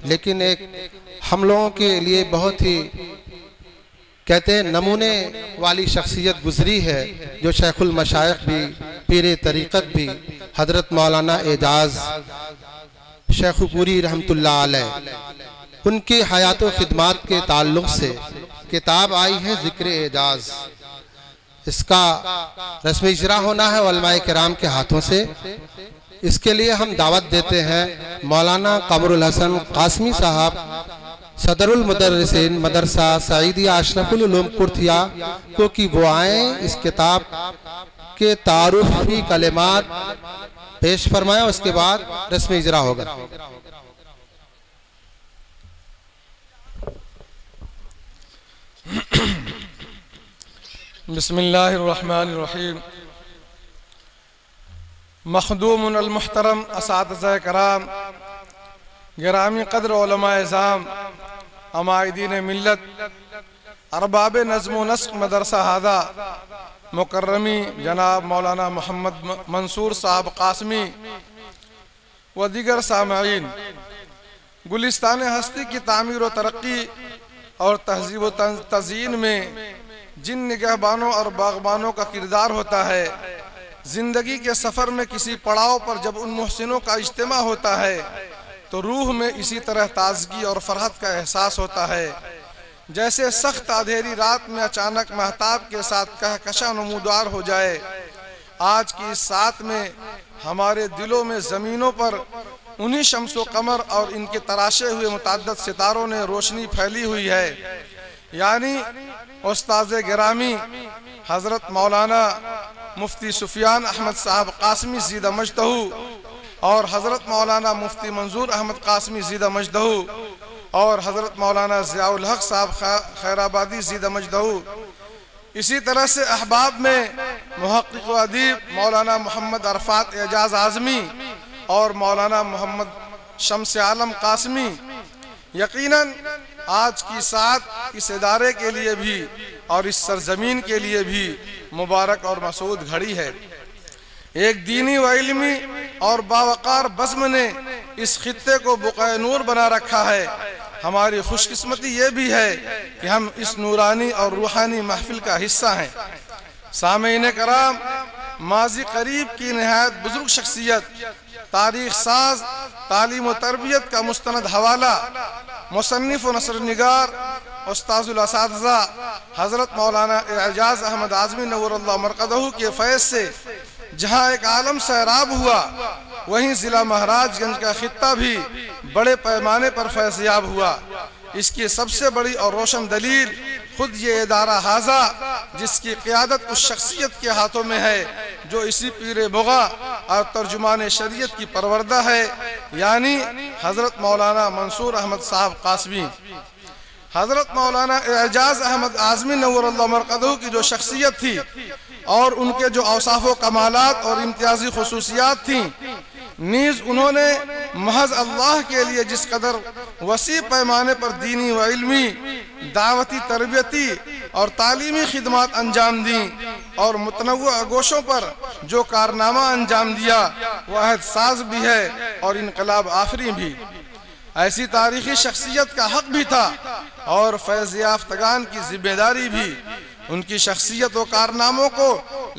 लेकिन एक हम लोगों के लिए बहुत ही कहते हैं नमूने वाली शख्सियत गुजरी है, जो शेखुल मशाइख भी, पीर तरीक़त भी, हज़रत मौलाना एजाज शेखुपुरी रहमतुल्लाह अलैह, उनकी हयात व खिदमात के ताल्लुक़ से किताब आई है ज़िक्र एजाज। इसका रस्मी इजरा होना है उलमाए किराम के हाथों से। इसके लिए हम दावत देते हैं मौलाना कमरुल हसन कासमी साहब, सदरुल मुदर्रिसीन मदरसा सईदिया अशरफुल उलूम कुर्थिया को कि वो आए, इस किताब के तारुफी कलिमात पेश फरमाएं, उसके बाद रस्मी इजरा होगा। बिस्मिल्लाहिर्रहमानिर्रहीम। मखदूमुन अल मुहतरम असातिज़ा कराम, गिरामी क़द्र उलमाए इज़ाम, अमाइदीन मिल्लत, अरबाब नज़्म व नस्क़ मदरसा हादा मुकर्रमी जनाब मौलाना मोहम्मद मंसूर साहब कासमी व दीगर सामईन, गुलिस्तान हस्ती की तामीर व तरक्की और तहज़ीब व तज़यीन में जिन निगहबानों और बागबानों का किरदार होता है, ज़िंदगी के सफ़र में किसी पड़ाव पर जब उन मुहसिनों का इज्तिमा होता है तो रूह में इसी तरह ताजगी और फरहत का एहसास होता है, जैसे सख्त अंधेरी रात में अचानक महताब के साथ कहकशा नमूदार हो जाए। आज की इस साथ में हमारे दिलों में ज़मीनों पर उन्हीं शम्सो कमर और इनके तराशे हुए मुतअद्दिद सितारों ने रोशनी फैली हुई है, यानी उस्ताद गिरामी हज़रत मौलाना मुफ्ती सुफियान अहमद साहब कासमी ज़ीदा मजदहू और हज़रत मौलाना मुफ्ती मंजूर अहमद कासमी ज़ीदा मजदहू और हज़रत मौलाना ज़ियाउल हक़ साहब खैराबादी ज़ीदा मजदहू। इसी तरह से अहबाब में मुहक़्क़िक़ व अदीब मौलाना मोहम्मद अरफात एजाज आज़मी और मौलाना मोहम्मद शम्स आलम कासमी। यकीनन आज की साथ इस इदारे के लिए भी और इस सरजमीन के लिए भी मुबारक और मसूद घड़ी है। एक दीनी व इल्मी और बावकार बज़्म ने इस खित्ते को बुक़ाए नूर बना रखा है। हमारी खुशकिस्मती ये भी है कि हम इस नूरानी और रूहानी महफिल का हिस्सा हैं। सामीन कराम, माजी करीब की नहायत बुजुर्ग शख्सियत, तारीख साज, तालीम व तरबियत का मुस्तनद हवाला, मुसन्निफ व नसर निगार उस्ताज़ुल असातिज़ा हज़रत मौलाना एजाज अहमद आज़मी नव्वरल्लाहु मरक़दहू के फैज़ से जहाँ एक आलम सैराब हुआ, वहीं ज़िला महाराजगंज का खित्ता भी बड़े पैमाने पर फैज़याब हुआ। इसकी सबसे बड़ी और रोशन दलील खुद ये इदारा हाजा, जिसकी क़ियादत उस शख्सियत के हाथों में है जो इसी पीर बुग़ा और तर्जुमान शरीयत की परवरदा है, यानी हज़रत मौलाना मंसूर अहमद साहब कासमी। हज़रत मौलाना एजाज अहमद आज़मी नव्वरल्लाहु मरक़दहू की जो शख्सियत थी और उनके जो औसाफ़ व कमालात और इम्तियाज़ी खुसूसियात थीं, नीज़ उन्होंने महज अल्लाह के लिए जिस कदर वसी पैमाने पर दीनी व इल्मी, दावती, तरबियती और तालीमी खिदमात अंजाम दी और मुतनव्वि गोशों पर जो कारनामा अंजाम दिया, वह अहद साज भी है और इनकलाब आफरी भी। ऐसी तारीखी शख्सियत का हक भी था और फैज़ याफ्तगान की जिम्मेदारी भी उनकी शख्सियत व कारनामों को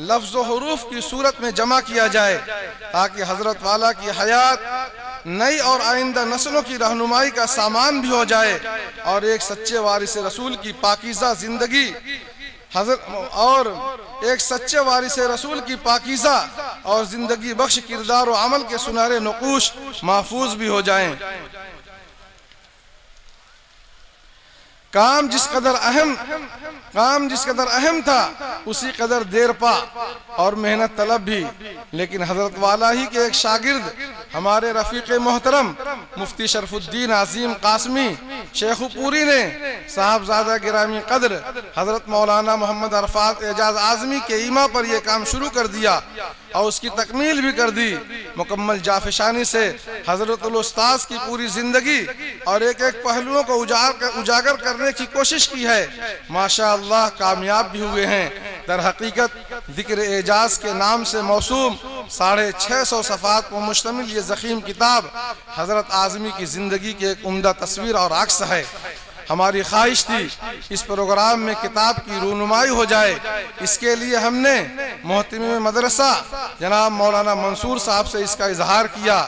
लफ्ज़ व हुरूफ की सूरत में जमा किया जाए, ताकि हज़रत वाला की हयात नई और आइंदा नस्लों की रहनुमाई का सामान भी हो जाए और एक सच्चे वारिस रसूल की पाकीज़ा जिंदगी रसूल की पाकीज़ा और जिंदगी बख्श किरदार व अमल के सुनहरे नक़ूश महफूज भी हो जाएं। काम जिस कदर अहम था उसी कदर देर पा और मेहनत तलब भी, लेकिन हजरत वाला ही के एक शागिर्द हमारे रफीक मोहतरम मुफ्ती शरफुद्दीन आज़ीम कासमी शेखुपुरी ने साहबजादा गिरामी कद्र हजरत मौलाना मोहम्मद अरफात एजाज आज़मी के ईमा पर यह काम शुरू कर दिया और उसकी तकमील भी कर दी। मुकम्मल जाफिशानी से हजरत उस्ताद की पूरी जिंदगी और एक एक पहलुओं को उजागर करने की कोशिश की है। माशा अल्लाह कामयाब भी हुए हैं। दर हकीकत जिक्र एजाज के नाम से मौसूम 650 सफ़ात पर मुश्तमिल ये ज़ख़ीम किताब हज़रत आज़मी की ज़िंदगी की एक उम्दा तस्वीर और अक्स है। हमारी ख्वाहिश थी इस प्रोग्राम में किताब की रूनुमाई हो जाए। इसके लिए हमने मोहतमिम मदरसा जनाब मौलाना मंसूर साहब से इसका इजहार किया।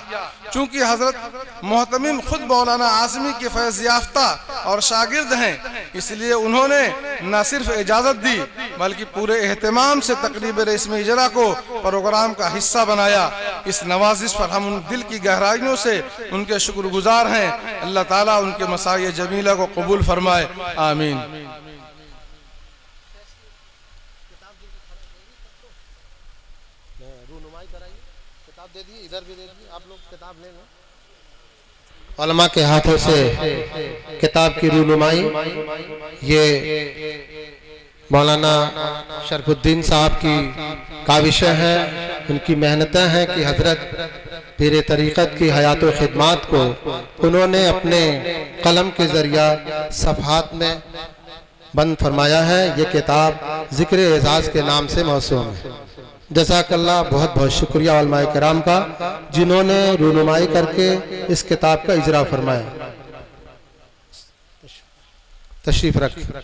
चूँकि हज़रत मोहतमिम खुद मौलाना आज़मी के फैज़ याफ्ता और शागिर्द हैं, इसलिए उन्होंने न सिर्फ इजाज़त दी बल्कि पूरे एहतमाम से तकरीब रस्मी इजरा को प्रोग्राम का हिस्सा बनाया। इस नवाजिश पर हम उन दिल की गहराइयों से उनके शुक्रगुजार हैं। अल्लाह ताला उनके मसाए जमीला को कबूल फरमाए, आमीन। उलमा के हाथों से किताब की रूनुमाई ये मौलाना शरफुद्दीन साहब की काविशें हैं, उनकी मेहनतें हैं कि हजरत पीर तरीक़त की हयात व खिदमात को उन्होंने अपने कलम के ज़रिया सफ़हात में बंद फरमाया है। ये किताब ज़िक्र एजाज़ के नाम से मौसूम है। जज़ाकल्लाह, बहुत बहुत शुक्रिया उलमाए किराम का जिन्होंने रूनुमाई करके इस किताब का इजरा फरमाया। तशरीफ़ रख।